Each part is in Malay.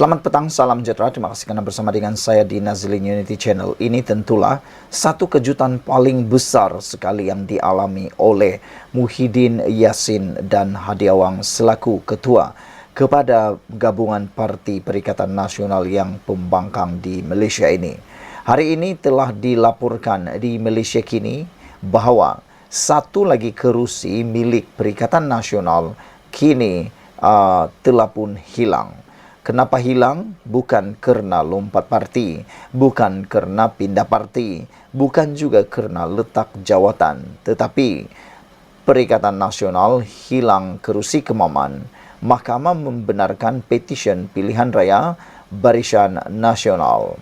Selamat petang, salam sejahtera. Terima kasih karena bersama dengan saya di Nazilin Unity Channel. Ini tentulah satu kejutan paling besar sekali yang dialami oleh Muhyiddin Yassin dan Hadiawang selaku ketua kepada gabungan Parti Perikatan Nasional yang pembangkang di Malaysia ini. Hari ini telah dilaporkan di Malaysia kini bahawa satu lagi kerusi milik Perikatan Nasional kini telah pun hilang. Kenapa hilang? Bukan kerana lompat parti, bukan kerana pindah parti, bukan juga kerana letak jawatan. Tetapi Perikatan Nasional hilang kerusi Kemaman. Mahkamah membenarkan petisyen pilihan raya Barisan Nasional.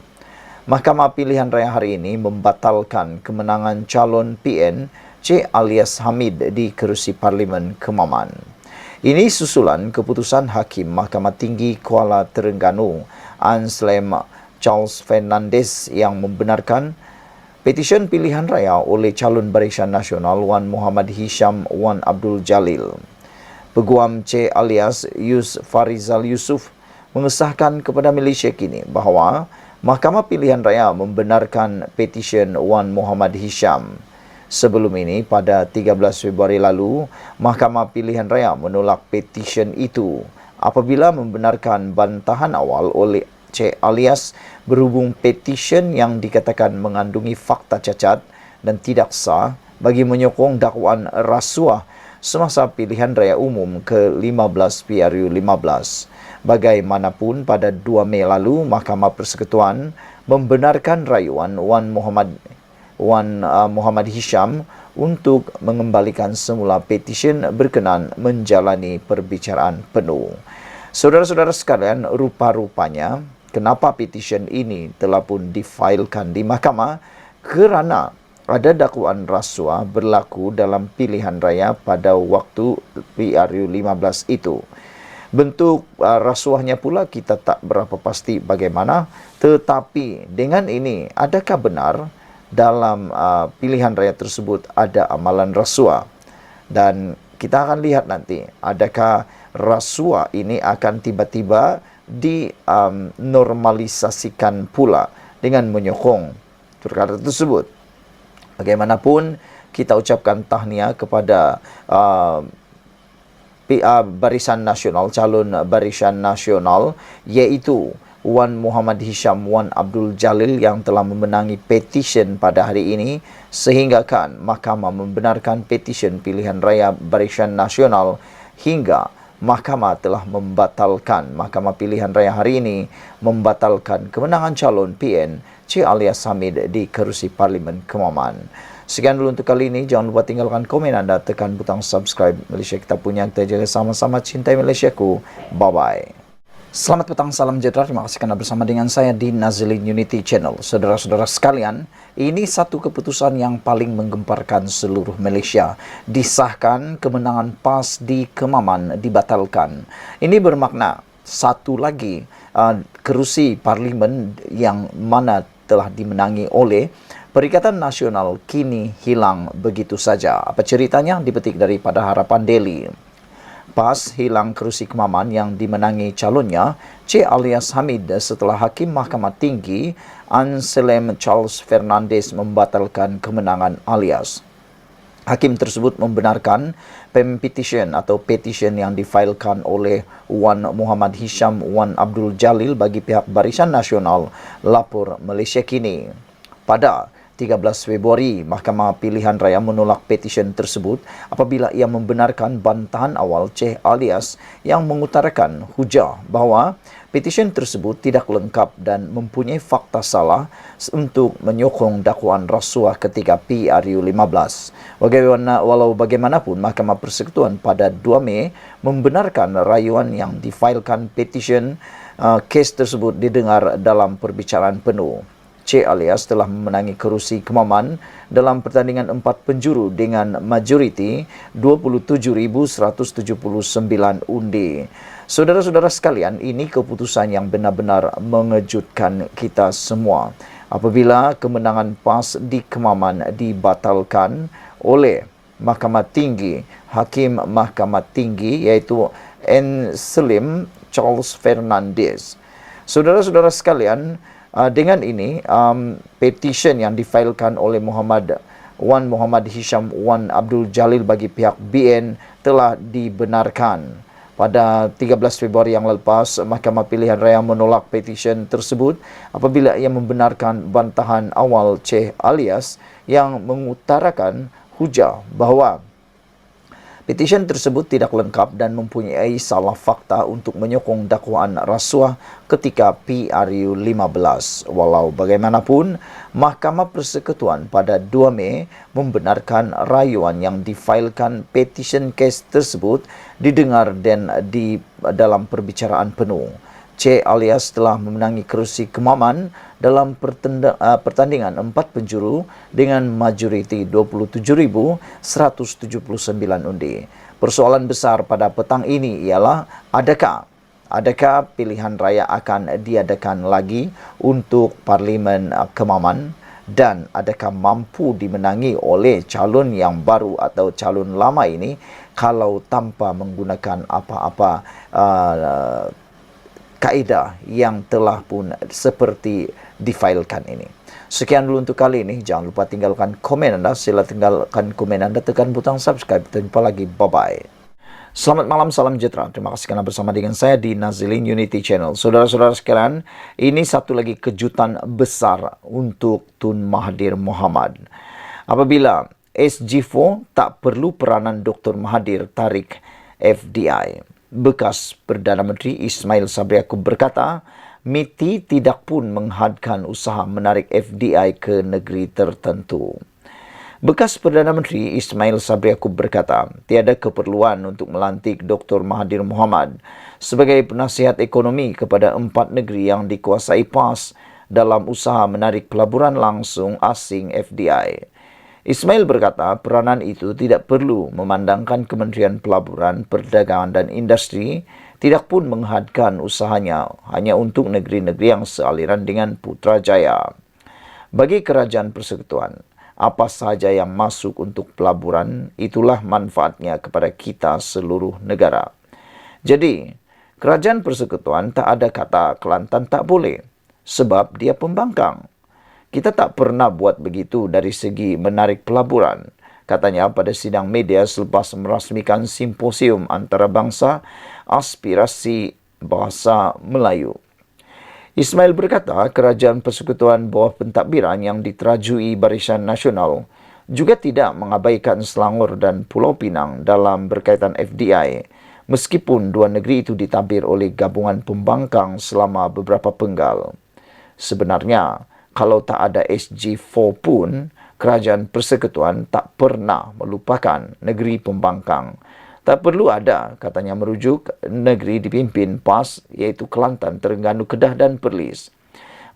Mahkamah Pilihan Raya hari ini membatalkan kemenangan calon PN Cik Alias Hamid di kerusi Parlimen Kemaman. Ini susulan keputusan Hakim Mahkamah Tinggi Kuala Terengganu Anslem Charles Fernandez yang membenarkan petisyen pilihan raya oleh calon Barisan Nasional Wan Muhammad Hisham Wan Abdul Jalil. Peguam Cik Alias Farizal Yusof mengesahkan kepada Malaysia kini bahawa Mahkamah Pilihan Raya membenarkan petisyen Wan Muhammad Hisham. Sebelum ini, pada 13 Februari lalu, Mahkamah Pilihan Raya menolak petisyen itu apabila membenarkan bantahan awal oleh Cik Alias berhubung petisyen yang dikatakan mengandungi fakta cacat dan tidak sah bagi menyokong dakwaan rasuah semasa pilihan raya umum ke-15 PRU 15. Bagaimanapun, pada 2 Mei lalu, Mahkamah Persekutuan membenarkan rayuan Wan Muhammad Hisham untuk mengembalikan semula petisyen berkenan menjalani perbicaraan penuh. Saudara-saudara sekalian, rupa-rupanya kenapa petisyen ini telah pun difailkan di mahkamah kerana ada dakwaan rasuah berlaku dalam pilihan raya pada waktu PRU 15 itu. Bentuk rasuahnya pula kita tak berapa pasti bagaimana, tetapi dengan ini adakah benar dalam pilihan raya tersebut ada amalan rasuah? Dan kita akan lihat nanti adakah rasuah ini akan tiba-tiba dinormalisasikan pula dengan menyokong perkara tersebut. Bagaimanapun, kita ucapkan tahniah kepada Barisan Nasional, calon Barisan Nasional, iaitu Wan Muhammad Hisham Wan Abdul Jalil yang telah memenangi petisyen pada hari ini, sehinggakan mahkamah membenarkan petisyen pilihan raya Barisan Nasional hingga mahkamah telah membatalkan, Mahkamah Pilihan Raya hari ini membatalkan kemenangan calon PN Cik Alias Hamid di kerusi Parlimen Kemaman. Sekian dulu untuk kali ini. Jangan lupa tinggalkan komen anda, tekan butang subscribe. Malaysia kita punya, kita jaga sama-sama, cintai Malaysiaku. Bye-bye. Selamat petang, salam sejahtera. Terima kasih karena bersama dengan saya di Nazilin Unity Channel. Saudara-saudara sekalian, ini satu keputusan yang paling menggemparkan seluruh Malaysia. Disahkan kemenangan PAS di Kemaman dibatalkan. Ini bermakna satu lagi kerusi parlimen yang mana telah dimenangi oleh Perikatan Nasional kini hilang begitu saja. Apa ceritanya? Dipetik daripada Harapan Daily. PAS hilang kerusi Kemaman yang dimenangi calonnya Cik Alias Hamid setelah Hakim Mahkamah Tinggi Anslem Charles Fernandez membatalkan kemenangan Alias. Hakim tersebut membenarkan petisyen atau petisyen yang difailkan oleh Wan Muhammad Hisham Wan Abdul Jalil bagi pihak Barisan Nasional, lapor Malaysia kini. Pada 13 Februari, Mahkamah Pilihan Raya menolak petisyen tersebut apabila ia membenarkan bantahan awal Cik Alias yang mengutarakan hujah bahawa petisyen tersebut tidak lengkap dan mempunyai fakta salah untuk menyokong dakwaan rasuah ketika PRU 15. Walau bagaimanapun, Mahkamah Persekutuan pada 2 Mei membenarkan rayuan yang difailkan petisyen. Kes tersebut didengar dalam perbicaraan penuh. Cik Alias telah memenangi kerusi Kemaman dalam pertandingan 4 penjuru dengan majoriti 27,179 undi. Saudara-saudara sekalian, ini keputusan yang benar-benar mengejutkan kita semua. Apabila kemenangan PAS di Kemaman dibatalkan oleh Mahkamah Tinggi, Hakim Mahkamah Tinggi iaitu Anslem Charles Fernandez. Saudara-saudara sekalian, dengan ini petition yang difailkan oleh Wan Muhammad Hisham Wan Abdul Jalil bagi pihak BN telah dibenarkan. Pada 13 Februari yang lepas, Mahkamah Pilihan Raya menolak petition tersebut apabila ia membenarkan bantahan awal Ceh Alias yang mengutarakan hujah bahawa petisyen tersebut tidak lengkap dan mempunyai salah fakta untuk menyokong dakwaan rasuah ketika PRU 15. Walau bagaimanapun, Mahkamah Persekutuan pada 2 Mei membenarkan rayuan yang difailkan petisyen kes tersebut didengar dan di dalam perbicaraan penuh. Ceh Alias telah memenangi kerusi Kemaman dalam pertandingan 4 penjuru dengan majoriti 27,179 undi. Persoalan besar pada petang ini ialah adakah pilihan raya akan diadakan lagi untuk Parlimen Kemaman dan adakah mampu dimenangi oleh calon yang baru atau calon lama ini kalau tanpa menggunakan apa-apa kaedah yang telah pun seperti difailkan ini. Sekian dulu untuk kali ini. Jangan lupa tinggalkan komen anda. Sila tinggalkan komen anda. Tekan butang subscribe. Kita jumpa lagi. Bye-bye. Selamat malam. Salam sejahtera. Terima kasih kerana bersama dengan saya di Nazilin Unity Channel. Saudara-saudara sekalian, ini satu lagi kejutan besar untuk Tun Mahathir Mohamad. Apabila SG4 tak perlu peranan Dr. Mahathir tarik FDI. Bekas Perdana Menteri Ismail Sabri Yaakob berkata, MITI tidak pun menghadkan usaha menarik FDI ke negeri tertentu. Bekas Perdana Menteri Ismail Sabri Yaakob berkata, tiada keperluan untuk melantik Dr. Mahathir Mohamad sebagai penasihat ekonomi kepada 4 negeri yang dikuasai PAS dalam usaha menarik pelaburan langsung asing FDI. Ismail berkata peranan itu tidak perlu memandangkan Kementerian Pelaburan, Perdagangan dan Industri tidak pun menghadkan usahanya hanya untuk negeri-negeri yang sealiran dengan Putrajaya. Bagi Kerajaan Persekutuan, apa sahaja yang masuk untuk pelaburan, itulah manfaatnya kepada kita seluruh negara. Jadi, Kerajaan Persekutuan tak ada kata Kelantan tak boleh sebab dia pembangkang. Kita tak pernah buat begitu dari segi menarik pelaburan, katanya pada sidang media selepas merasmikan simposium antarabangsa aspirasi bahasa Melayu. Ismail berkata Kerajaan Persekutuan bawah pentadbiran yang diterajui Barisan Nasional juga tidak mengabaikan Selangor dan Pulau Pinang dalam berkaitan FDI, meskipun dua negeri itu ditadbir oleh gabungan pembangkang selama beberapa penggal. Sebenarnya, kalau tak ada SG4 pun, Kerajaan Persekutuan tak pernah melupakan negeri pembangkang. Tak perlu ada, katanya merujuk negeri dipimpin PAS iaitu Kelantan, Terengganu, Kedah dan Perlis.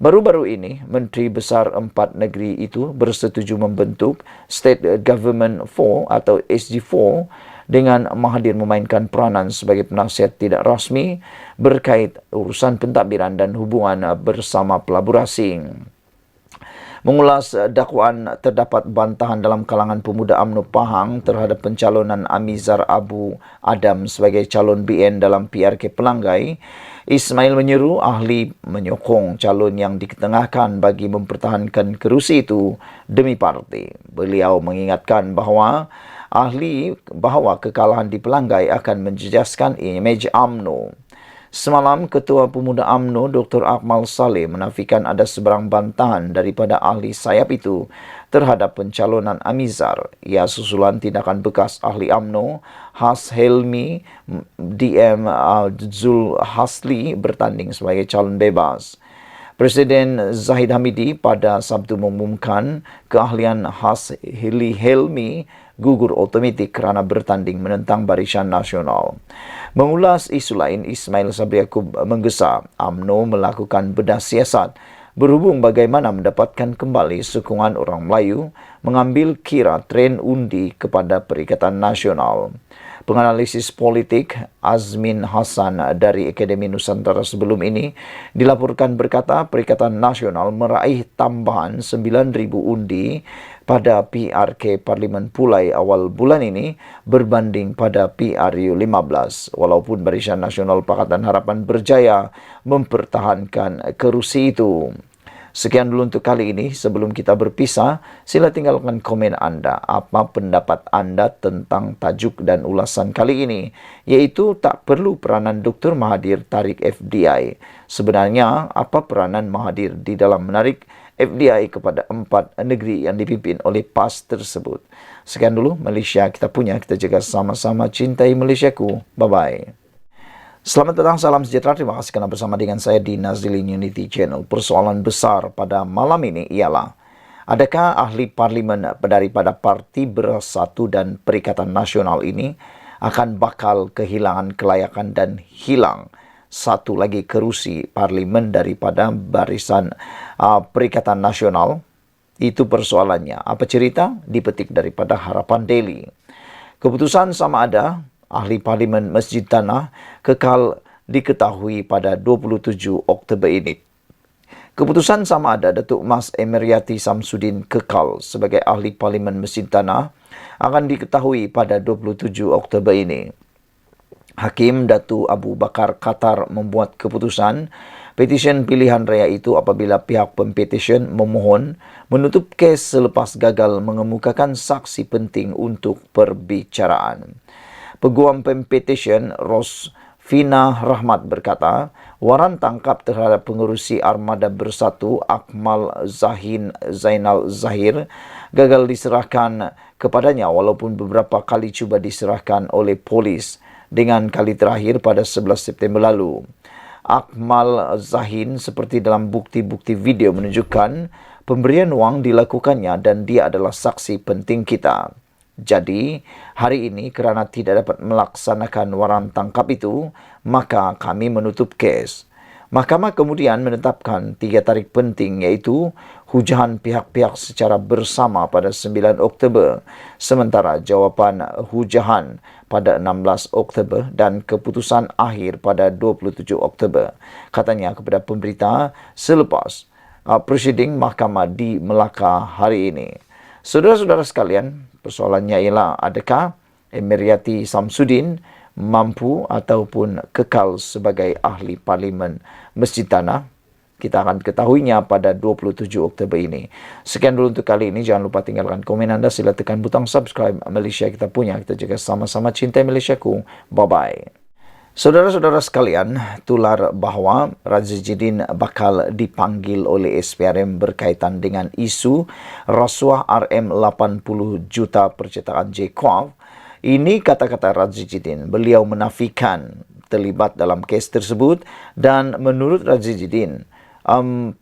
Baru-baru ini, Menteri Besar 4 negeri itu bersetuju membentuk State Government 4 atau SG4 dengan Mahathir memainkan peranan sebagai penasihat tidak rasmi berkait urusan pentadbiran dan hubungan bersama pelabur asing. Mengulas dakwaan terdapat bantahan dalam kalangan pemuda UMNO Pahang terhadap pencalonan Amizar Abu Adam sebagai calon BN dalam PRK Pelanggai, Ismail menyeru ahli menyokong calon yang diketengahkan bagi mempertahankan kerusi itu demi parti. Beliau mengingatkan bahawa kekalahan di Pelanggai akan menjejaskan imej UMNO. Semalam, Ketua Pemuda UMNO Dr. Akmal Saleh menafikan ada sebarang bantahan daripada ahli sayap itu terhadap pencalonan Amizar. Ia susulan tindakan bekas ahli UMNO Has Helmi DM Zul Hasli bertanding sebagai calon bebas. Presiden Zahid Hamidi pada Sabtu mengumumkan keahlian Has Helmi gugur otomatik kerana bertanding menentang Barisan Nasional. Mengulas isu lain, Ismail Sabri Yaakob menggesa UMNO melakukan bedah siasat berhubung bagaimana mendapatkan kembali sokongan orang Melayu mengambil kira tren undi kepada Perikatan Nasional. Penganalisis politik Azmin Hasan dari Akademi Nusantara sebelum ini dilaporkan berkata Perikatan Nasional meraih tambahan 9,000 undi pada PRK Parlimen Pulai awal bulan ini berbanding pada PRU 15. Walaupun Barisan Nasional Pakatan Harapan berjaya mempertahankan kerusi itu. Sekian dulu untuk kali ini. Sebelum kita berpisah, sila tinggalkan komen anda. Apa pendapat anda tentang tajuk dan ulasan kali ini? Yaitu tak perlu peranan Dr. Mahathir tarik FDI. Sebenarnya, apa peranan Mahathir di dalam menarik FDI kepada 4 negeri yang dipimpin oleh PAS tersebut? Sekian dulu Malaysia kita punya. Kita jaga sama-sama cintai Malaysiaku. Bye-bye. Selamat petang, salam sejahtera. Terima kasih kerana bersama dengan saya di Nazilin Unity Channel. Persoalan besar pada malam ini ialah, adakah ahli parlimen daripada Parti Bersatu dan Perikatan Nasional ini akan bakal kehilangan kelayakan dan hilang satu lagi kerusi parlimen daripada Barisan Perikatan Nasional? Itu persoalannya. Apa cerita? Dipetik daripada Harapan Daily. Keputusan sama ada ahli parlimen Masjid Tanah kekal diketahui pada 27 Oktober ini. Keputusan sama ada Datuk Mas Emeryati Samsudin kekal sebagai ahli parlimen Masjid Tanah akan diketahui pada 27 Oktober ini. Hakim Datu Abu Bakar Qatar membuat keputusan petisyen pilihan raya itu apabila pihak pempetisyen memohon menutup kes selepas gagal mengemukakan saksi penting untuk perbicaraan. Peguam pempetisyen Rosfina Rahmat berkata, waran tangkap terhadap pengerusi Armada Bersatu Akmal Zainal Zahir gagal diserahkan kepadanya walaupun beberapa kali cuba diserahkan oleh polis dengan kali terakhir pada 11 September lalu. Akmal Zahin seperti dalam bukti-bukti video menunjukkan pemberian wang dilakukannya dan dia adalah saksi penting kita. Jadi, hari ini kerana tidak dapat melaksanakan waran tangkap itu, maka kami menutup kes. Mahkamah kemudian menetapkan 3 tarikh penting iaitu hujahan pihak-pihak secara bersama pada 9 Oktober, sementara jawapan hujahan pada 16 Oktober dan keputusan akhir pada 27 Oktober. Katanya kepada pemberita selepas prosiding mahkamah di Melaka hari ini. Saudara-saudara sekalian, persoalannya ialah adakah Emeryati Samsudin mampu ataupun kekal sebagai ahli parlimen Masjid Tanah? Kita akan ketahuinya pada 27 Oktober ini. Sekian dulu untuk kali ini. Jangan lupa tinggalkan komen anda. Sila tekan butang subscribe. Malaysia kita punya. Kita jaga sama-sama cintai Malaysiaku. Bye-bye. Saudara-saudara sekalian, tular bahawa Razidin bakal dipanggil oleh SPRM berkaitan dengan isu rasuah RM80 juta percetakan JKUAF. Ini kata-kata Razidin. Beliau menafikan terlibat dalam kes tersebut dan menurut Razidin,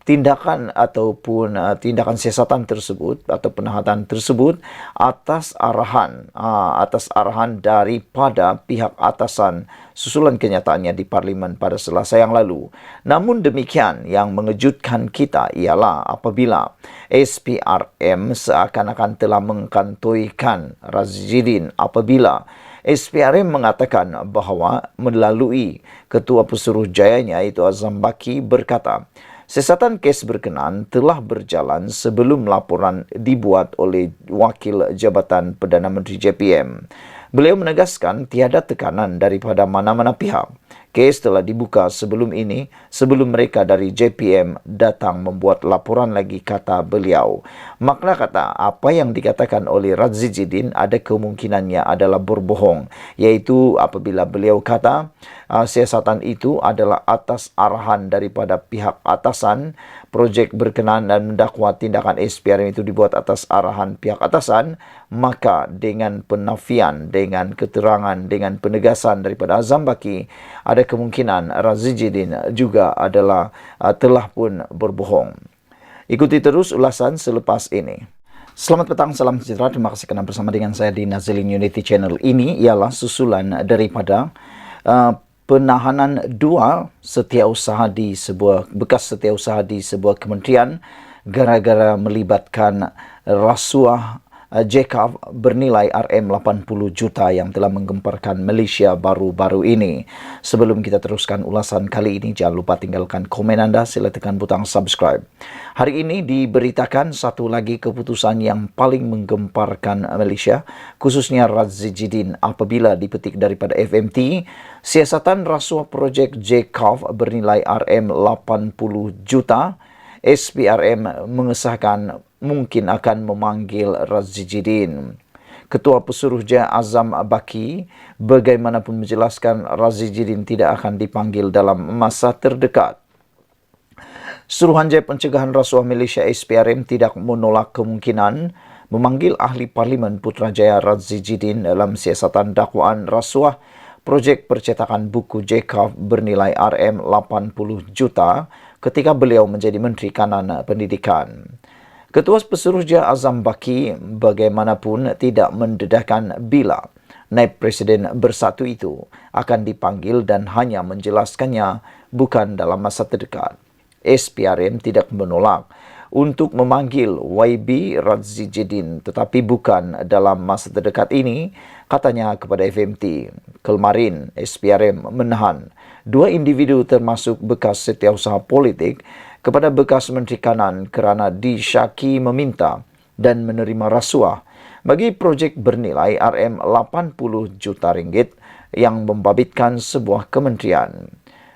tindakan ataupun tindakan siasatan tersebut atau penahatan tersebut atas arahan daripada pihak atasan susulan kenyataannya di parlimen pada Selasa yang lalu. Namun demikian, yang mengejutkan kita ialah apabila SPRM seakan-akan telah mengkantoikan Razidin apabila SPRM mengatakan bahawa melalui Ketua Pesuruhjayanya iaitu Azam Baki berkata, siasatan kes berkenaan telah berjalan sebelum laporan dibuat oleh Wakil Jabatan Perdana Menteri JPM. Beliau menegaskan tiada tekanan daripada mana-mana pihak. Kes telah dibuka sebelum ini, sebelum mereka dari JPM datang membuat laporan lagi, kata beliau. Makna kata, apa yang dikatakan oleh Razidin ada kemungkinannya adalah berbohong, iaitu apabila beliau kata siasatan itu adalah atas arahan daripada pihak atasan, projek berkenaan dan mendakwa tindakan SPRM itu dibuat atas arahan pihak atasan, maka dengan penafian, dengan keterangan, dengan penegasan daripada Azam Baki, ada kemungkinan Razidin juga adalah telah pun berbohong. Ikuti terus ulasan selepas ini. Selamat petang, salam sejahtera. Terima kasih kerana bersama dengan saya di Nazilin Unity Channel. Ini ialah susulan daripada penahanan 2 setiausaha di sebuah bekas setiausaha di sebuah kementerian gara-gara melibatkan rasuah JCAF bernilai RM80 juta yang telah menggemparkan Malaysia baru-baru ini. Sebelum kita teruskan ulasan kali ini, jangan lupa tinggalkan komen anda, sila tekan butang subscribe. Hari ini diberitakan satu lagi keputusan yang paling menggemparkan Malaysia, khususnya Razijidin, apabila dipetik daripada FMT, siasatan rasuah projek JCAF bernilai RM80 juta. SPRM mengesahkan mungkin akan memanggil Razijidin. Ketua Pesuruhjaya Azam Baki bagaimanapun menjelaskan Razijidin tidak akan dipanggil dalam masa terdekat. Suruhanjaya Pencegahan Rasuah Malaysia SPRM tidak menolak kemungkinan memanggil ahli Parlimen Putrajaya Razijidin dalam siasatan dakwaan rasuah projek percetakan buku JCAF bernilai RM80 juta ketika beliau menjadi Menteri Kanan Pendidikan. Ketua Pesuruhjaya Azam Baki bagaimanapun tidak mendedahkan bila Naib Presiden Bersatu itu akan dipanggil dan hanya menjelaskannya bukan dalam masa terdekat. SPRM tidak menolak untuk memanggil YB Razijidin tetapi bukan dalam masa terdekat ini, katanya kepada FMT. Kemarin, SPRM menahan dua individu termasuk bekas setiausaha politik kepada bekas Menteri Kanan kerana disyaki meminta dan menerima rasuah bagi projek bernilai RM80 juta ringgit yang membabitkan sebuah kementerian.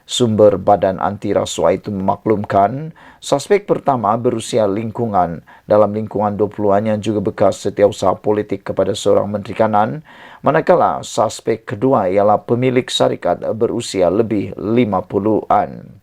Sumber Badan Anti Rasuah itu memaklumkan suspek pertama berusia lingkungan dalam lingkungan 20-an yang juga bekas setiausaha politik kepada seorang Menteri Kanan, manakala suspek kedua ialah pemilik syarikat berusia lebih 50-an.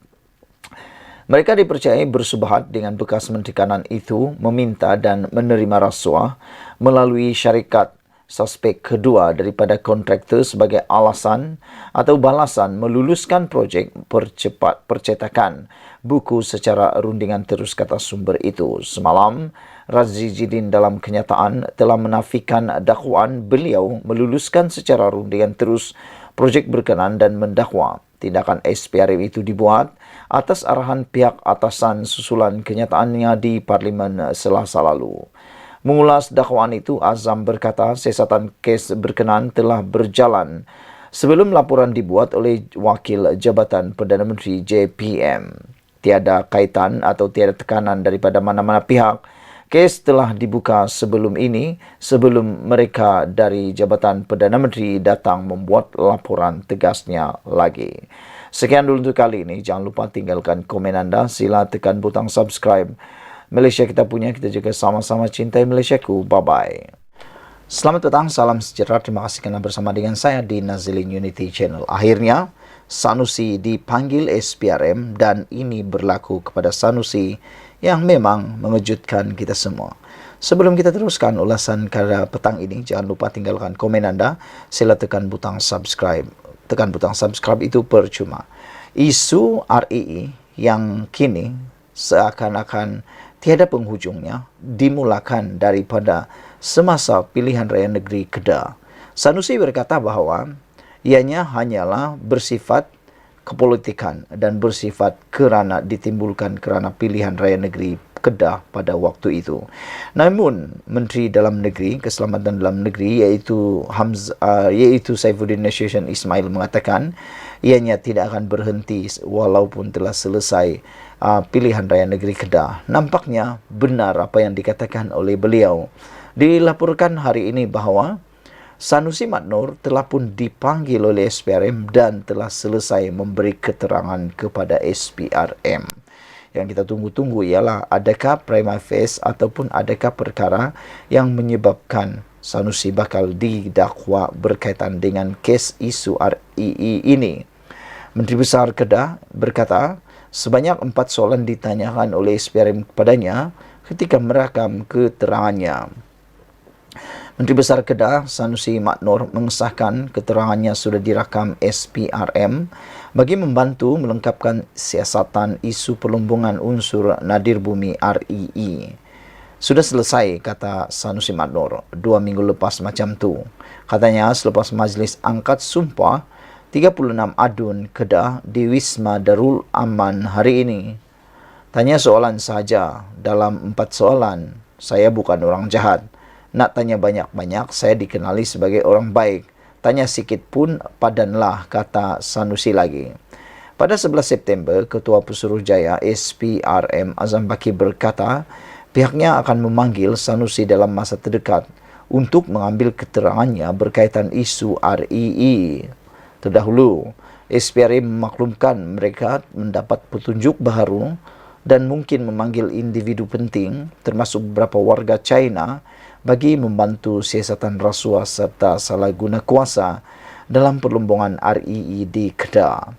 Mereka dipercayai bersubahat dengan bekas Menteri Kanan itu meminta dan menerima rasuah melalui syarikat suspek kedua daripada kontraktor sebagai alasan atau balasan meluluskan projek percepat percetakan buku secara rundingan terus, kata sumber itu. Semalam, Razijidin dalam kenyataan telah menafikan dakwaan beliau meluluskan secara rundingan terus projek berkenaan dan mendakwa tindakan SPRM itu dibuat atas arahan pihak atasan susulan kenyataannya di Parlimen Selasa lalu. Mengulas dakwaan itu, Azam berkata siasatan kes berkenaan telah berjalan sebelum laporan dibuat oleh Wakil Jabatan Perdana Menteri JPM. Tiada kaitan atau tiada tekanan daripada mana-mana pihak. Kes telah dibuka sebelum ini, sebelum mereka dari Jabatan Perdana Menteri datang membuat laporan, tegasnya lagi. Sekian dulu untuk kali ini. Jangan lupa tinggalkan komen anda, sila tekan butang subscribe. Malaysia kita punya, kita juga sama-sama cintai Malaysiaku. Bye-bye. Selamat datang, salam sejahtera. Terima kasih kerana bersama dengan saya di Nazilin Unity Channel. Akhirnya, Sanusi dipanggil SPRM dan ini berlaku kepada Sanusi yang memang mengejutkan kita semua. Sebelum kita teruskan ulasan pada petang ini, jangan lupa tinggalkan komen anda, sila tekan butang subscribe. Tekan butang subscribe itu percuma. Isu REE yang kini seakan-akan tiada penghujungnya dimulakan daripada semasa pilihan raya negeri Kedah. Sanusi berkata bahawa ianya hanyalah bersifat kepolitikan dan bersifat kerana ditimbulkan kerana pilihan raya negeri Kedah pada waktu itu. Namun Menteri Dalam Negeri, Keselamatan Dalam Negeri iaitu Saifuddin Nashruddin Ismail mengatakan ianya tidak akan berhenti walaupun telah selesai pilihan raya negeri Kedah. Nampaknya benar apa yang dikatakan oleh beliau. Dilaporkan hari ini bahawa Sanusi Mat Noor telah pun dipanggil oleh SPRM dan telah selesai memberi keterangan kepada SPRM. Yang kita tunggu-tunggu ialah adakah prima facie ataupun adakah perkara yang menyebabkan Sanusi bakal didakwa berkaitan dengan kes isu REE ini. Menteri Besar Kedah berkata sebanyak 4 soalan ditanyakan oleh SPRM kepadanya ketika merakam keterangannya. Menteri Besar Kedah Sanusi Mat Noor mengesahkan keterangannya sudah dirakam SPRM bagi membantu melengkapkan siasatan isu pelumbungan unsur nadir bumi REE. Sudah selesai, kata Sanusi Mat Noor 2 minggu lepas macam tu. Katanya selepas majlis angkat sumpah 36 adun Kedah di Wisma Darul Aman hari ini. Tanya soalan saja, dalam 4 soalan, saya bukan orang jahat. Nak tanya banyak-banyak, saya dikenali sebagai orang baik. Tanya sikit pun padanlah, kata Sanusi lagi. Pada 11 September, Ketua Pesuruhjaya SPRM Azam Baki berkata, pihaknya akan memanggil Sanusi dalam masa terdekat untuk mengambil keterangannya berkaitan isu REE. Terdahulu, SPRM memaklumkan mereka mendapat petunjuk baru dan mungkin memanggil individu penting termasuk beberapa warga China bagi membantu siasatan rasuah serta salah guna kuasa dalam perlumbungan REE di Kedah.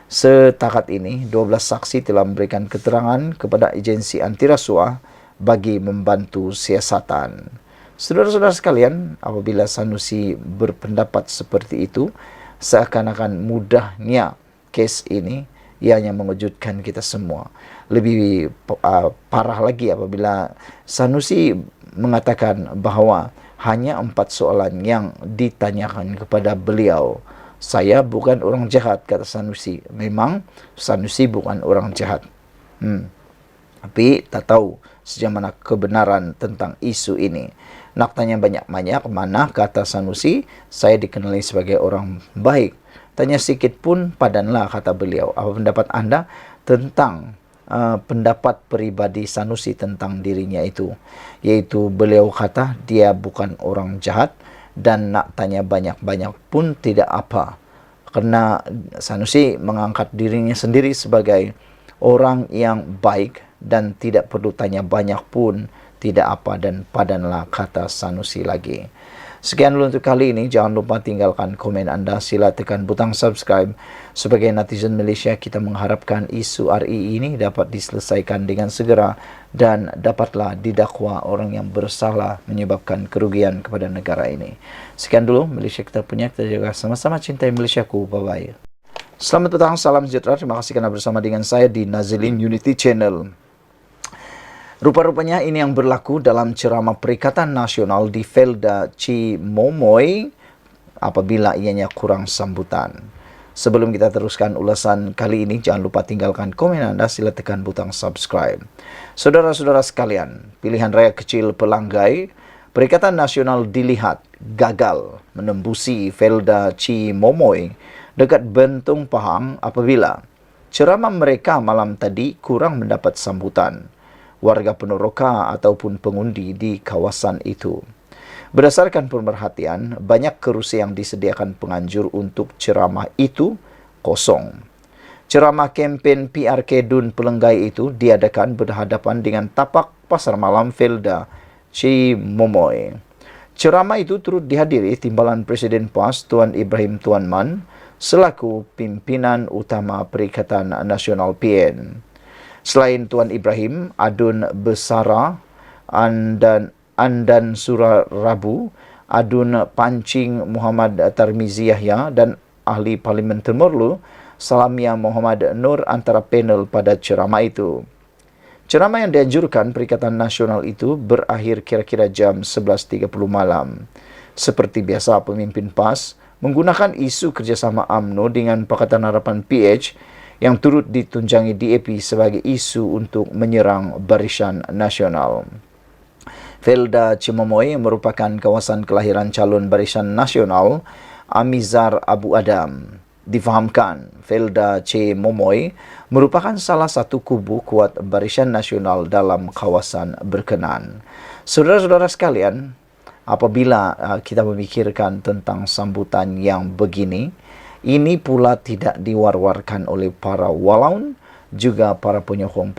Setakat ini, 12 saksi telah memberikan keterangan kepada agensi anti rasuah bagi membantu siasatan. Saudara-saudara sekalian, apabila Sanusi berpendapat seperti itu, seakan-akan mudahnya kes ini, ianya mengejutkan kita semua. Lebih parah lagi apabila Sanusi mengatakan bahawa hanya 4 soalan yang ditanyakan kepada beliau. Saya bukan orang jahat, kata Sanusi. Memang Sanusi bukan orang jahat. Tapi tak tahu sejauh mana kebenaran tentang isu ini. Nak tanya banyak-banyak, mana, kata Sanusi, saya dikenali sebagai orang baik. Tanya sikit pun padanlah, kata beliau. Apa pendapat anda tentang pendapat peribadi Sanusi tentang dirinya itu? Yaitu beliau kata dia bukan orang jahat dan nak tanya banyak-banyak pun tidak apa. Kerana Sanusi mengangkat dirinya sendiri sebagai orang yang baik dan tidak perlu tanya banyak pun tidak apa dan padanlah, kata Sanusi lagi. Sekian dulu untuk kali ini. Jangan lupa tinggalkan komen anda. Sila tekan butang subscribe. Sebagai netizen Malaysia, kita mengharapkan isu REE ini dapat diselesaikan dengan segera dan dapatlah didakwa orang yang bersalah menyebabkan kerugian kepada negara ini. Sekian dulu Malaysia kita punya. Kita juga sama-sama cintai Malaysiaku. Bye-bye. Selamat petang, salam sejahtera. Terima kasih kerana bersama dengan saya di Nazilin Unity Channel. Rupa-rupanya ini yang berlaku dalam ceramah Perikatan Nasional di Felda Cimomoy apabila ianya kurang sambutan. Sebelum kita teruskan ulasan kali ini, jangan lupa tinggalkan komen anda, sila tekan butang subscribe. Saudara-saudara sekalian, pilihan raya kecil Pelanggai, Perikatan Nasional dilihat gagal menembusi Felda Cimomoy dekat Bentong Pahang apabila ceramah mereka malam tadi kurang mendapat sambutan warga Peneroka ataupun pengundi di kawasan itu. Berdasarkan pemerhatian, banyak kerusi yang disediakan penganjur untuk ceramah itu kosong. Ceramah kempen PRK Dun Pelanggai itu diadakan berhadapan dengan tapak pasar malam Felda Cimomoy. Ceramah itu turut dihadiri Timbalan Presiden PAS Tuan Ibrahim Tuan Man selaku pimpinan utama Perikatan Nasional PN. Selain Tuan Ibrahim, Adun Besara, Andan Surarabu, Adun Pancing Muhammad Tarmizi Yahya dan Ahli Parlimen Temerloh, Salamia Muhammad Nur antara panel pada ceramah itu. Ceramah yang dianjurkan Perikatan Nasional itu berakhir kira-kira jam 11.30 malam. Seperti biasa, pemimpin PAS menggunakan isu kerjasama UMNO dengan Pakatan Harapan PH yang turut ditunjangi DAP sebagai isu untuk menyerang Barisan Nasional. Felda Cimomoy merupakan kawasan kelahiran calon Barisan Nasional Amizar Abu Adam. Difahamkan, Felda Cimomoy merupakan salah satu kubu kuat Barisan Nasional dalam kawasan berkenan. Saudara-saudara sekalian, apabila kita memikirkan tentang sambutan yang begini, ini pula tidak diwar-warkan oleh para walaun, juga para penyokong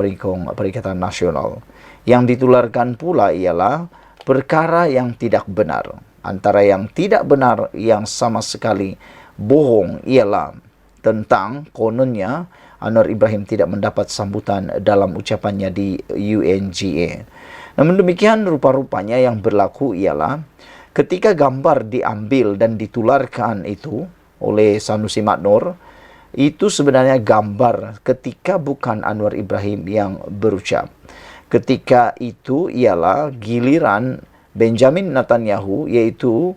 Perikatan Nasional. Yang ditularkan pula ialah perkara yang tidak benar. Antara yang tidak benar yang sama sekali bohong ialah tentang kononnya Anwar Ibrahim tidak mendapat sambutan dalam ucapannya di UNGA. Namun demikian, rupa-rupanya yang berlaku ialah ketika gambar diambil dan ditularkan itu oleh Sanusi Maknur, itu sebenarnya gambar ketika bukan Anwar Ibrahim yang berucap. Ketika itu ialah giliran Benjamin Netanyahu, iaitu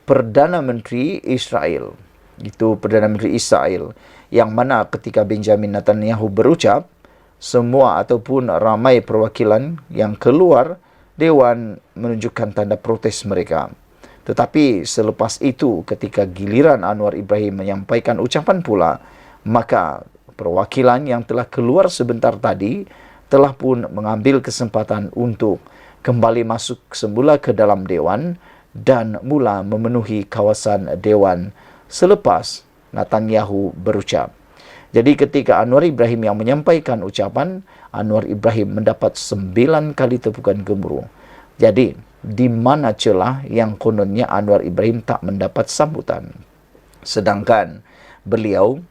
Perdana Menteri Israel. Itu Perdana Menteri Israel, yang mana ketika Benjamin Netanyahu berucap, semua ataupun ramai perwakilan yang keluar Dewan menunjukkan tanda protes mereka. Tetapi selepas itu, ketika giliran Anwar Ibrahim menyampaikan ucapan pula, maka perwakilan yang telah keluar sebentar tadi telah pun mengambil kesempatan untuk kembali masuk semula ke dalam Dewan dan mula memenuhi kawasan Dewan selepas Netanyahu berucap. Jadi ketika Anwar Ibrahim yang menyampaikan ucapan, Anwar Ibrahim mendapat 9 kali tepukan gemuruh. Jadi, di mana celah yang kononnya Anwar Ibrahim tak mendapat sambutan? Sedangkan beliau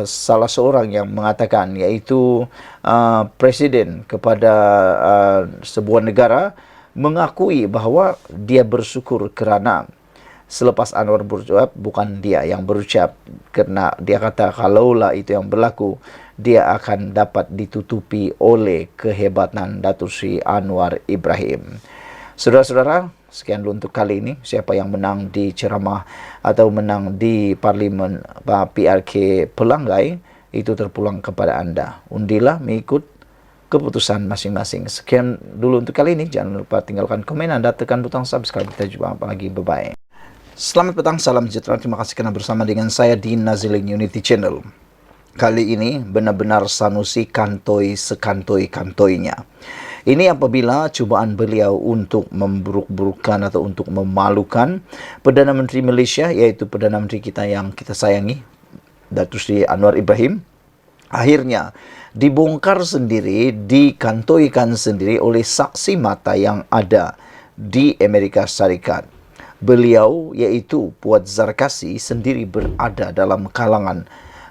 salah seorang yang mengatakan, iaitu presiden kepada sebuah negara, mengakui bahawa dia bersyukur kerana selepas Anwar berucap, bukan dia yang berucap, kerana dia kata kalaulah itu yang berlaku, dia akan dapat ditutupi oleh kehebatan Datuk Seri Anwar Ibrahim. Saudara-saudara, sekian dulu untuk kali ini. Siapa yang menang di ceramah atau menang di Parlimen PRK Pelanggai, itu terpulang kepada anda. Undilah mengikut keputusan masing-masing. Sekian dulu untuk kali ini. Jangan lupa tinggalkan komen anda, tekan butang subscribe. Kita jumpa lagi. Bye-bye. Selamat petang, salam sejahtera. Terima kasih kerana bersama dengan saya di Nazilin Unity Channel. Kali ini benar-benar Sanusi kantoi sekantoi-kantoinya. Ini apabila cubaan beliau untuk memburuk-burukkan atau untuk memalukan Perdana Menteri Malaysia, iaitu Perdana Menteri kita yang kita sayangi, Datuk Seri Anwar Ibrahim, akhirnya dibongkar sendiri, dikantoikan sendiri oleh saksi mata yang ada di Amerika Syarikat. Beliau, iaitu Puat Zarkasi, sendiri berada dalam kalangan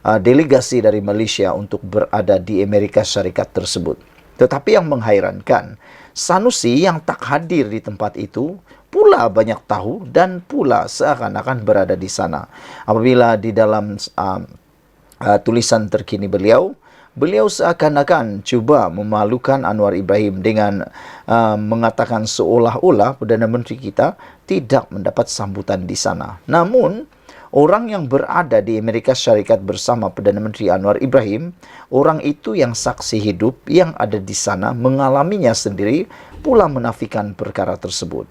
delegasi dari Malaysia untuk berada di Amerika Syarikat tersebut. Tetapi yang menghairankan, Sanusi yang tak hadir di tempat itu pula banyak tahu dan pula seakan-akan berada di sana. Apabila di dalam tulisan terkini beliau seakan-akan cuba memalukan Anwar Ibrahim dengan mengatakan seolah-olah Perdana Menteri kita tidak mendapat sambutan di sana. Namun, orang yang berada di Amerika Syarikat bersama Perdana Menteri Anwar Ibrahim, orang itu yang saksi hidup yang ada di sana mengalaminya sendiri pula menafikan perkara tersebut.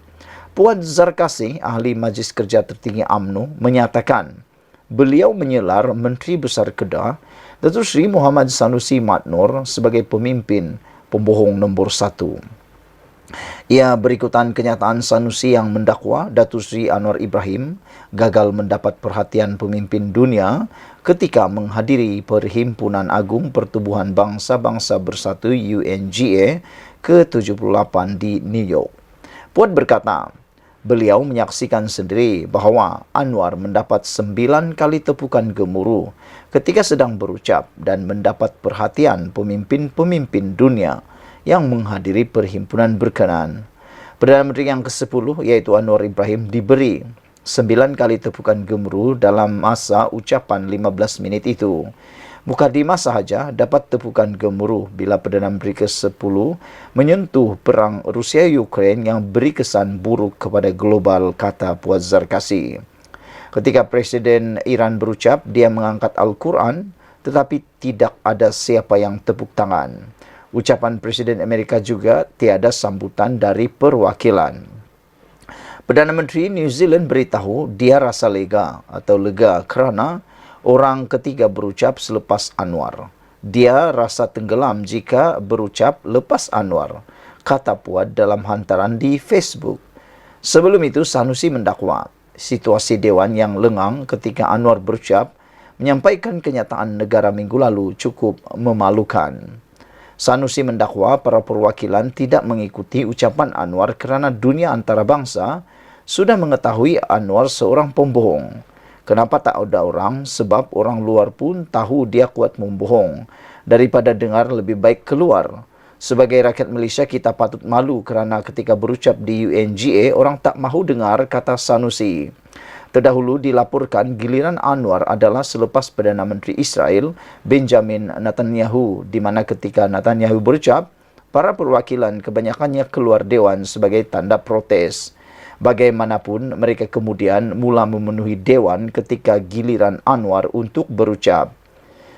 Puan Zarkasi, ahli Majlis Kerja Tertinggi UMNO, menyatakan beliau menyelar Menteri Besar Kedah, Datuk Seri Muhammad Sanusi Mat Noor sebagai pemimpin pembohong nombor 1. Ia berikutan kenyataan Sanusi yang mendakwa Datuk Seri Anwar Ibrahim gagal mendapat perhatian pemimpin dunia ketika menghadiri Perhimpunan Agung Pertubuhan Bangsa-Bangsa Bersatu UNGA ke-78 di New York. Puan berkata, beliau menyaksikan sendiri bahawa Anwar mendapat 9 kali tepukan gemuruh ketika sedang berucap dan mendapat perhatian pemimpin-pemimpin dunia yang menghadiri perhimpunan berkenaan. Perdana Menteri yang ke-10, iaitu Anwar Ibrahim, diberi 9 kali tepukan gemuruh dalam masa ucapan 15 minit itu. Mukadimah sahaja dapat tepukan gemuruh bila Perdana Menteri ke-10 menyentuh perang Rusia-Ukraine yang beri kesan buruk kepada global, kata Puan Zarkasi. Ketika Presiden Iran berucap, dia mengangkat Al-Quran, tetapi tidak ada siapa yang tepuk tangan. Ucapan Presiden Amerika juga tiada sambutan dari perwakilan. Perdana Menteri New Zealand beritahu dia rasa lega kerana orang ketiga berucap selepas Anwar. Dia rasa tenggelam jika berucap lepas Anwar, kata Puan dalam hantaran di Facebook. Sebelum itu, Sanusi mendakwa situasi Dewan yang lengang ketika Anwar berucap menyampaikan kenyataan negara minggu lalu cukup memalukan. Sanusi mendakwa para perwakilan tidak mengikuti ucapan Anwar kerana dunia antarabangsa sudah mengetahui Anwar seorang pembohong. Kenapa tak ada orang? Sebab orang luar pun tahu dia kuat membohong. Daripada dengar, lebih baik keluar. Sebagai rakyat Malaysia, kita patut malu kerana ketika berucap di UNGA, orang tak mahu dengar, kata Sanusi. Terdahulu dilaporkan giliran Anwar adalah selepas Perdana Menteri Israel Benjamin Netanyahu, di mana ketika Netanyahu berucap, para perwakilan kebanyakannya keluar Dewan sebagai tanda protes. Bagaimanapun, mereka kemudian mula memenuhi Dewan ketika giliran Anwar untuk berucap.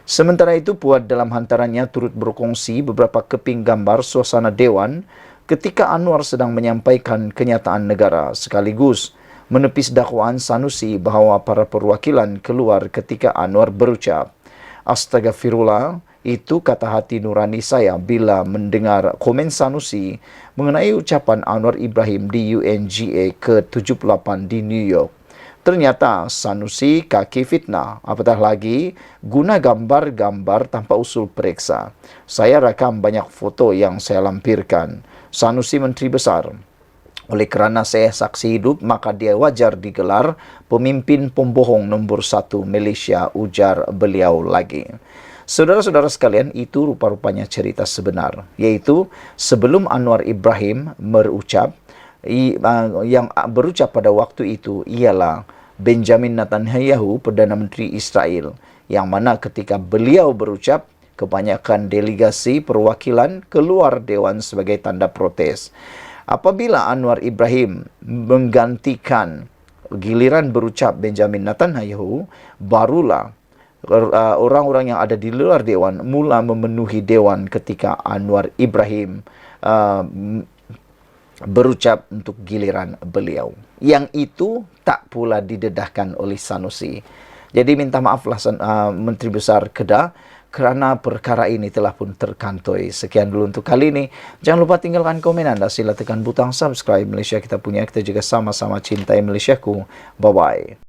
Sementara itu, Puan dalam hantarannya turut berkongsi beberapa keping gambar suasana Dewan ketika Anwar sedang menyampaikan kenyataan negara sekaligus menepis dakwaan Sanusi bahawa para perwakilan keluar ketika Anwar berucap, "Astagfirullah, itu kata hati nurani saya bila mendengar komen Sanusi mengenai ucapan Anwar Ibrahim di UNGA ke-78 di New York. Ternyata Sanusi kaki fitnah, apatah lagi guna gambar-gambar tanpa usul periksa. Saya rakam banyak foto yang saya lampirkan. Sanusi Menteri Besar. Oleh kerana saya saksi hidup, maka dia wajar digelar pemimpin pembohong nombor 1 Malaysia," ujar beliau lagi. Saudara-saudara sekalian, itu rupa-rupanya cerita sebenar, iaitu sebelum Anwar Ibrahim berucap, yang berucap pada waktu itu ialah Benjamin Netanyahu, Perdana Menteri Israel, yang mana ketika beliau berucap, kebanyakan delegasi perwakilan keluar dewan sebagai tanda protes. Apabila Anwar Ibrahim menggantikan giliran berucap Benjamin Netanyahu, barulah orang-orang yang ada di luar dewan mula memenuhi dewan ketika Anwar Ibrahim berucap untuk giliran beliau. Yang itu tak pula didedahkan oleh Sanusi. Jadi minta maaflah Menteri Besar Kedah kerana perkara ini telah pun terkantoi. Sekian dulu untuk kali ini. Jangan lupa tinggalkan komen anda. Sila tekan butang subscribe. Malaysia kita punya. Kita juga sama-sama cintai Malaysiaku. Bye-bye.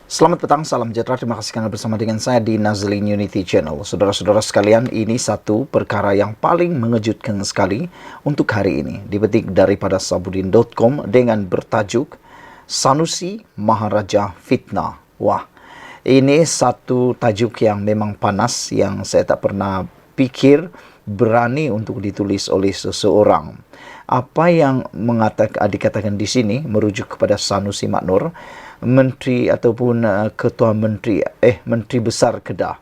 Selamat petang, salam sejahtera. Terima kasih kerana bersama dengan saya di Nazlin Unity Channel. Saudara-saudara sekalian, ini satu perkara yang paling mengejutkan sekali untuk hari ini. Dipetik daripada Sabudin.com dengan bertajuk Sanusi Maharaja Fitnah. Wah, ini satu tajuk yang memang panas, yang saya tak pernah fikir berani untuk ditulis oleh seseorang. Apa yang dikatakan di sini merujuk kepada Sanusi Maknur, Menteri ataupun Ketua Menteri Besar Kedah,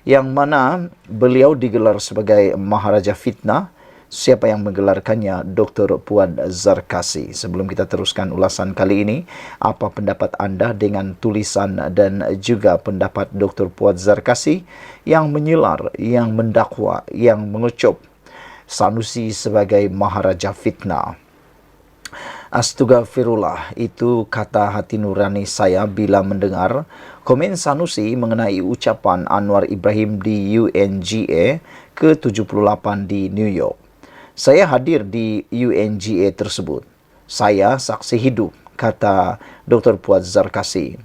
yang mana beliau digelar sebagai Maharaja Fitnah. Siapa yang menggelarkannya? Dr. Puan Zarkasi. Sebelum kita teruskan ulasan kali ini, apa pendapat anda dengan tulisan dan juga pendapat Dr. Puan Zarkasi yang menyelar, yang mendakwa, yang mengecup Sanusi sebagai Maharaja Fitnah? Astagfirullah, itu kata hati nurani saya bila mendengar komen Sanusi mengenai ucapan Anwar Ibrahim di UNGA ke-78 di New York. Saya hadir di UNGA tersebut. Saya saksi hidup, kata Dr. Puan Zarkasi.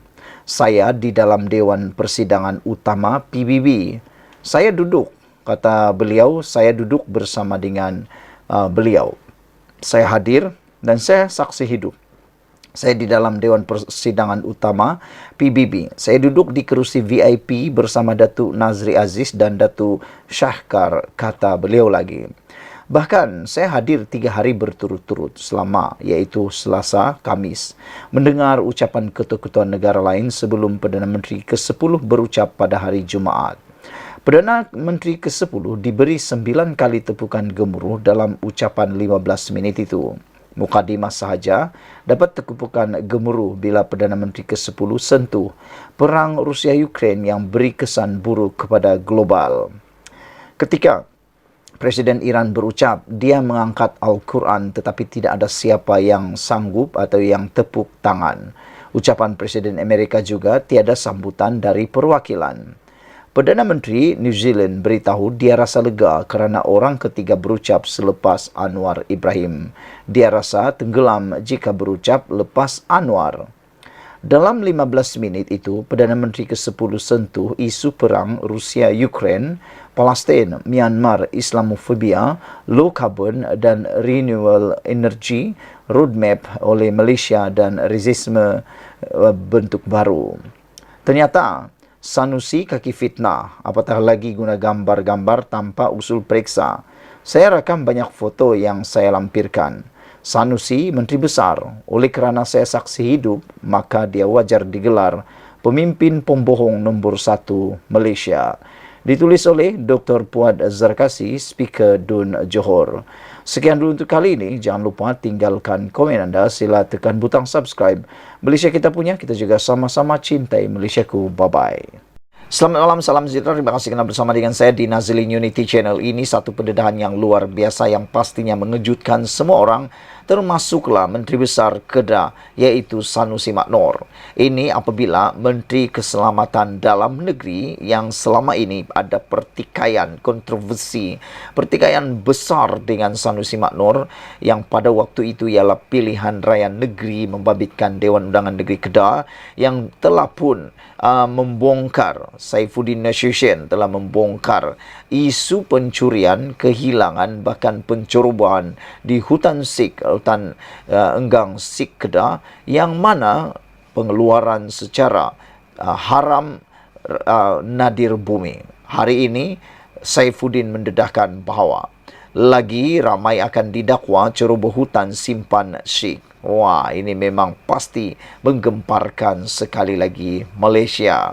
Saya di dalam Dewan Persidangan Utama PBB. Saya duduk, kata beliau, saya duduk bersama dengan beliau. Saya hadir dan saya saksi hidup. Saya di dalam Dewan Persidangan Utama PBB. Saya duduk di kerusi VIP bersama Datuk Nazri Aziz dan Datuk Syahkar, kata beliau lagi. Bahkan saya hadir 3 hari berturut-turut selama, iaitu Selasa, Kamis, mendengar ucapan ketua-ketua negara lain sebelum Perdana Menteri ke-10 berucap pada hari Jumaat. Perdana Menteri ke-10 diberi 9 kali tepukan gemuruh dalam ucapan 15 minit itu. Mukadimah sahaja dapat tepukan gemuruh bila Perdana Menteri ke-10 sentuh perang Rusia-Ukraine yang beri kesan buruk kepada global. Ketika Presiden Iran berucap, dia mengangkat Al-Quran tetapi tidak ada siapa yang sanggup atau yang tepuk tangan. Ucapan Presiden Amerika juga tiada sambutan dari perwakilan. Perdana Menteri New Zealand beritahu dia rasa lega kerana orang ketiga berucap selepas Anwar Ibrahim. Dia rasa tenggelam jika berucap lepas Anwar. Dalam 15 minit itu, Perdana Menteri ke-10 sentuh isu perang Rusia-Ukraine, Palestin, Myanmar, Islamofobia, low carbon dan renewable energy, roadmap oleh Malaysia dan rasisme bentuk baru. Ternyata, Sanusi kaki fitnah, apatah lagi guna gambar-gambar tanpa usul periksa. Saya rakam banyak foto yang saya lampirkan. Sanusi Menteri Besar. Oleh kerana saya saksi hidup, maka dia wajar digelar pemimpin pembohong nombor 1 Malaysia. Ditulis oleh Dr. Puan Zarkasi, Speaker Dun Johor. Sekian dulu untuk kali ini. Jangan lupa tinggalkan komen anda. Sila tekan butang subscribe. Malaysia kita punya, kita juga sama-sama cintai Malaysiaku. Bye-bye. Selamat malam, salam sejahtera. Terima kasih kerana bersama dengan saya di Nazilin Unity Channel. Ini satu pendedahan yang luar biasa yang pastinya mengejutkan semua orang, termasuklah Menteri Besar Kedah, iaitu Sanusi Maknor. Ini apabila Menteri Keselamatan Dalam Negeri yang selama ini ada pertikaian kontroversi, pertikaian besar dengan Sanusi Maknor yang pada waktu itu ialah pilihan raya negeri membabitkan Dewan Undangan Negeri Kedah yang telah pun membongkar, Saifuddin Nasution telah membongkar isu pencurian, kehilangan bahkan pencerobohan di hutan Sik, hutan Enggang Sik Kedah, yang mana pengeluaran secara haram nadir bumi. Hari ini Saifuddin mendedahkan bahawa lagi ramai akan didakwa ceroboh hutan simpan Sik. Wah, ini memang pasti menggemparkan sekali lagi Malaysia.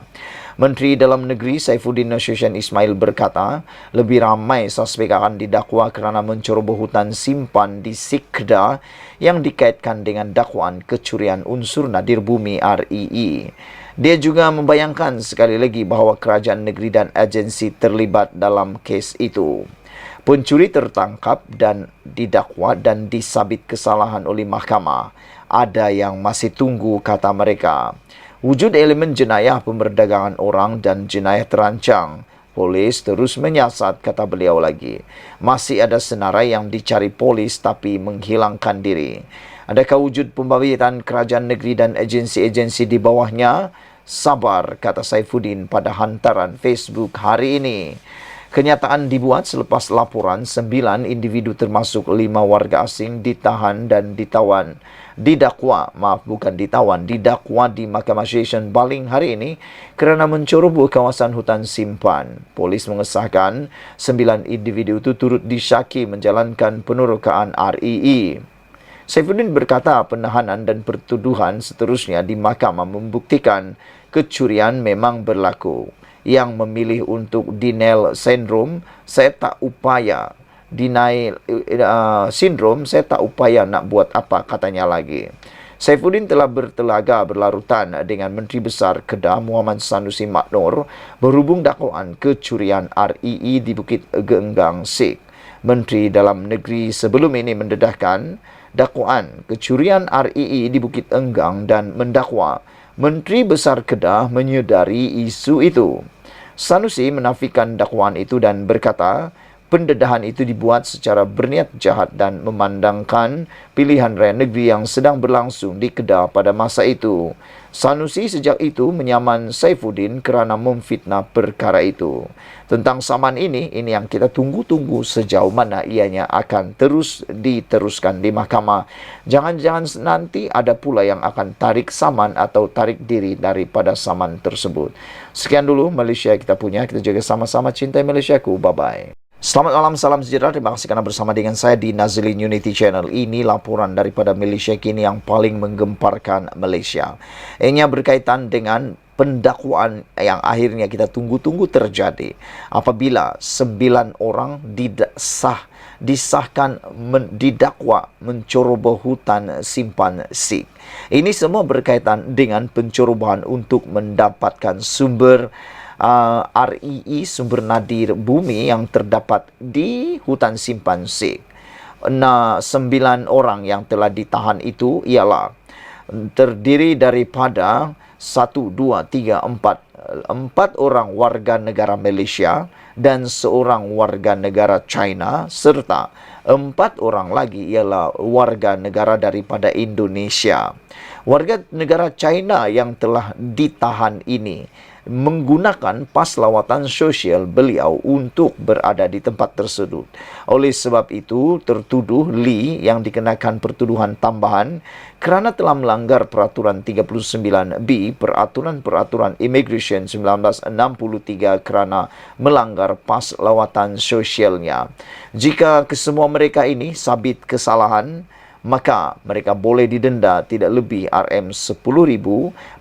Menteri Dalam Negeri Saifuddin Nasution Ismail berkata, lebih ramai suspek akan didakwa kerana menceroboh hutan simpan di Sik Kedah yang dikaitkan dengan dakwaan kecurian unsur nadir bumi REE. Dia juga membayangkan sekali lagi bahawa kerajaan negeri dan agensi terlibat dalam kes itu. Pencuri tertangkap dan didakwa dan disabit kesalahan oleh mahkamah. Ada yang masih tunggu, kata mereka. Wujud elemen jenayah pemberdagangan orang dan jenayah terancang. Polis terus menyiasat, kata beliau lagi. Masih ada senarai yang dicari polis tapi menghilangkan diri. Adakah wujud pembabitan kerajaan negeri dan agensi-agensi di bawahnya? Sabar, kata Saifuddin pada hantaran Facebook hari ini. Kenyataan dibuat selepas laporan 9 individu termasuk 5 warga asing ditahan dan didakwa di Mahkamah Session Baling hari ini kerana menceroboh kawasan hutan simpan. Polis mengesahkan 9 individu itu turut disyaki menjalankan penerokaan REE. Saifuddin berkata penahanan dan pertuduhan seterusnya di mahkamah membuktikan kecurian memang berlaku. Yang memilih untuk denial syndrome, saya tak upaya nak buat apa, katanya lagi. Saifuddin telah bertelaga berlarutan dengan Menteri Besar Kedah Muhammad Sanusi Maknor berhubung dakwaan kecurian REE di Bukit Enggang Sik. Menteri Dalam Negeri sebelum ini mendedahkan dakwaan kecurian REE di Bukit Enggang dan mendakwa Menteri Besar Kedah menyedari isu itu. Sanusi menafikan dakwaan itu dan berkata, pendedahan itu dibuat secara berniat jahat dan memandangkan pilihan raya negeri yang sedang berlangsung di Kedah pada masa itu. Sanusi sejak itu menyaman Saifuddin kerana memfitnah perkara itu. Tentang saman ini yang kita tunggu-tunggu sejauh mana ianya akan terus diteruskan di mahkamah. Jangan-jangan nanti ada pula yang akan tarik saman atau tarik diri daripada saman tersebut. Sekian dulu Malaysia kita punya. Kita jaga sama-sama, cintai Malaysiaku. Bye-bye. Selamat malam, salam sejahtera. Terima kasih kerana bersama dengan saya di Nazilin Unity Channel. Ini laporan daripada Malaysia kini yang paling menggemparkan Malaysia. Ianya berkaitan dengan pendakwaan yang akhirnya kita tunggu-tunggu terjadi. Apabila 9 orang disahkan didakwa menceroboh hutan simpan Sik. Ini semua berkaitan dengan pencerobohan untuk mendapatkan sumber REE, sumber nadir bumi yang terdapat di hutan simpan Sik. 9 orang yang telah ditahan itu ialah terdiri daripada 1, 2, 3, 4 orang warga negara Malaysia dan seorang warga negara China serta 4 orang lagi ialah warga negara daripada Indonesia. Warga negara China yang telah ditahan ini menggunakan pas lawatan sosial beliau untuk berada di tempat tersebut. Oleh sebab itu, tertuduh Lee yang dikenakan pertuduhan tambahan kerana telah melanggar Peraturan 39B Peraturan Immigration 1963 kerana melanggar pas lawatan sosialnya. Jika kesemua mereka ini sabit kesalahan, maka mereka boleh didenda tidak lebih RM10,000,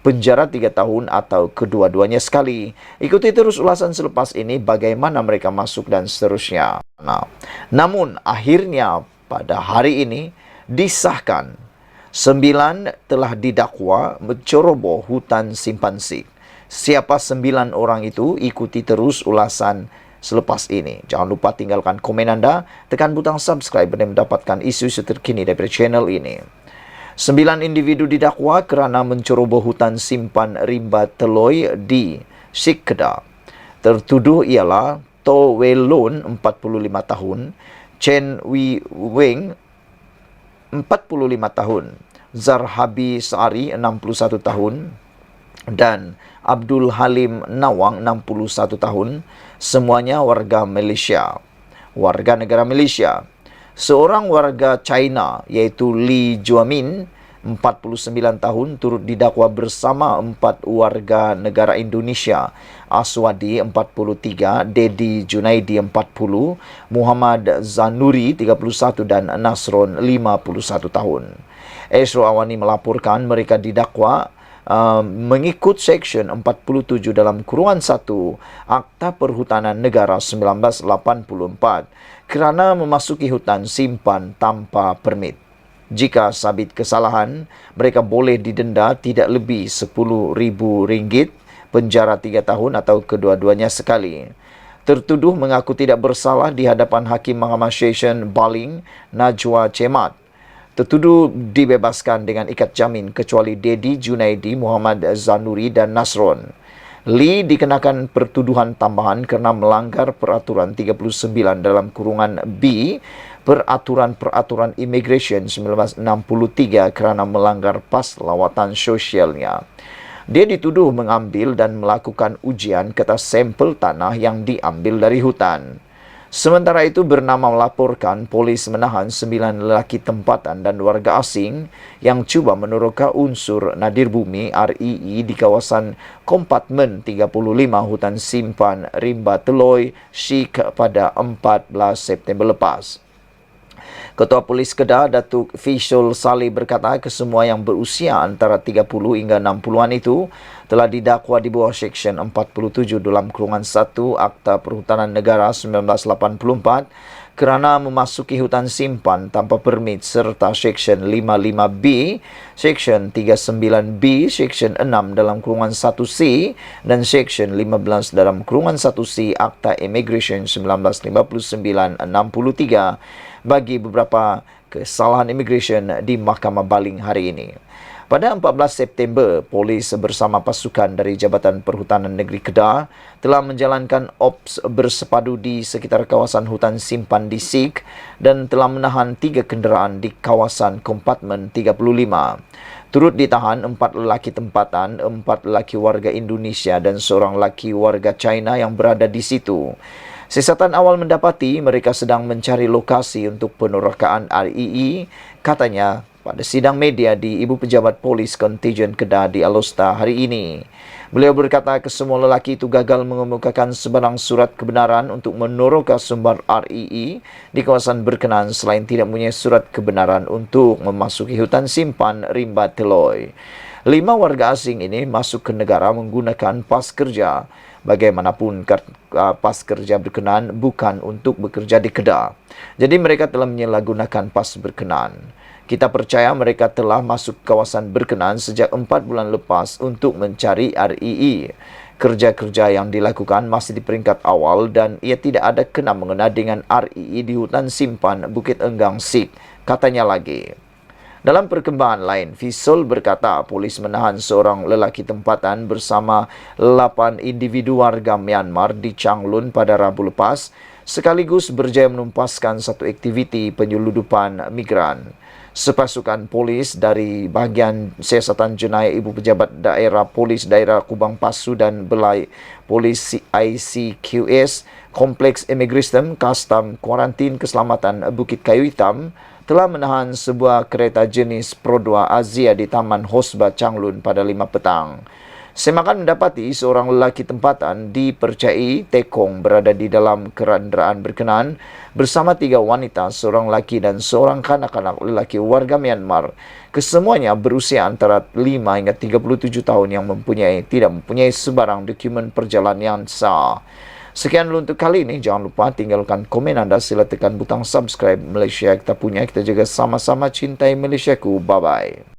penjara 3 tahun atau kedua-duanya sekali. Ikuti terus ulasan selepas ini bagaimana mereka masuk dan seterusnya. Namun akhirnya pada hari ini disahkan 9 telah didakwa menceroboh hutan simpan Sik. Siapa 9 orang itu? Ikuti terus ulasan selepas ini. Jangan lupa tinggalkan komen anda, tekan butang subscribe dan mendapatkan isu-isu terkini dari channel ini. 9 individu didakwa kerana menceroboh hutan simpan rimba Teloi di Sik Kedah. Tertuduh ialah To Wei Lun, 45 tahun, Chen Wei Weng, 45 tahun, Zarhabi Sari, 61 tahun, dan Abdul Halim Nawang, 61 tahun, semuanya warga negara Malaysia. Seorang warga China iaitu Li Juamin, 49 tahun, turut didakwa bersama 4 warga negara Indonesia, Aswadi 43, Dedi Junaidi 40, Muhammad Zanuri 31 dan Nasron 51 tahun. Esro Awani melaporkan mereka didakwa mengikut Seksyen 47 dalam kurungan 1 Akta Perhutanan Negara 1984 kerana memasuki hutan simpan tanpa permit. Jika sabit kesalahan, mereka boleh didenda tidak lebih RM10,000, penjara 3 tahun atau kedua-duanya sekali. Tertuduh mengaku tidak bersalah di hadapan Hakim Mahkamah Session Baling, Najwa Cemat. Tertuduh dibebaskan dengan ikat jamin kecuali Dedi Junaidi, Muhammad Zanuri dan Nasron. Lee dikenakan pertuduhan tambahan kerana melanggar Peraturan 39 dalam kurungan B Peraturan Immigration 1963 kerana melanggar pas lawatan sosialnya. Dia dituduh mengambil dan melakukan ujian ke atas sampel tanah yang diambil dari hutan. Sementara itu, bernama melaporkan polis menahan 9 lelaki tempatan dan warga asing yang cuba meneroka unsur nadir bumi REE di kawasan Kompartmen 35 Hutan Simpan Rimba Teloi, Sik pada 14 September lepas. Ketua Polis Kedah, Datuk Fishul Saleh berkata kesemua yang berusia antara 30 hingga 60-an itu telah didakwa di bawah Seksyen 47 dalam kurungan 1 Akta Perhutanan Negara 1984 kerana memasuki hutan simpan tanpa permit serta Seksyen 55B, Seksyen 39B, Seksyen 6 dalam kurungan 1C dan Seksyen 15 dalam kurungan 1C Akta Immigration 1959-63 bagi beberapa kesalahan immigration di Mahkamah Baling hari ini. Pada 14 September, polis bersama pasukan dari Jabatan Perhutanan Negeri Kedah telah menjalankan ops bersepadu di sekitar kawasan hutan simpan di Sik dan telah menahan 3 kenderaan di kawasan Kompartmen 35. Turut ditahan 4 lelaki tempatan, 4 lelaki warga Indonesia dan seorang lelaki warga China yang berada di situ. Siasatan awal mendapati mereka sedang mencari lokasi untuk penerokaan REE, katanya pada sidang media di Ibu Pejabat Polis Kontijen Kedah di Alosta hari ini. Beliau berkata kesemua lelaki itu gagal mengemukakan sebarang surat kebenaran untuk meneroka sumber REE di kawasan berkenaan selain tidak mempunyai surat kebenaran untuk memasuki hutan simpan Rimba Teloi. 5 warga asing ini masuk ke negara menggunakan pas kerja. Bagaimanapun pas kerja berkenaan bukan untuk bekerja di Kedah. Jadi mereka telah menyalahgunakan pas berkenaan. Kita percaya mereka telah masuk kawasan berkenaan sejak 4 bulan lepas untuk mencari REE. Kerja-kerja yang dilakukan masih di peringkat awal dan ia tidak ada kena-mengena dengan REE di hutan simpan Bukit Enggang Sik, katanya lagi. Dalam perkembangan lain, Fisul berkata polis menahan seorang lelaki tempatan bersama 8 individu warga Myanmar di Changlun pada Rabu lepas, sekaligus berjaya menumpaskan satu aktiviti penyeludupan migran. Sepasukan polis dari bahagian siasatan jenayah Ibu Pejabat Daerah Polis Daerah Kubang Pasu dan Belai Polis ICQS, Kompleks Immigration, Kastam, Kuarantin Keselamatan Bukit Kayu Hitam telah menahan sebuah kereta jenis Pro 2 Azia di Taman Hosba Changlun pada 5 petang. Semakan mendapati seorang lelaki tempatan dipercayai tekong berada di dalam kenderaan berkenaan bersama 3 wanita, seorang lelaki dan seorang kanak-kanak lelaki warga Myanmar. Kesemuanya berusia antara 5 hingga 37 tahun yang tidak mempunyai sebarang dokumen perjalanan yang sah. Sekian dulu untuk kali ini. Jangan lupa tinggalkan komen anda. Sila tekan butang subscribe. Malaysia kita punya. Kita juga sama-sama cintai Malaysiaku. Bye-bye.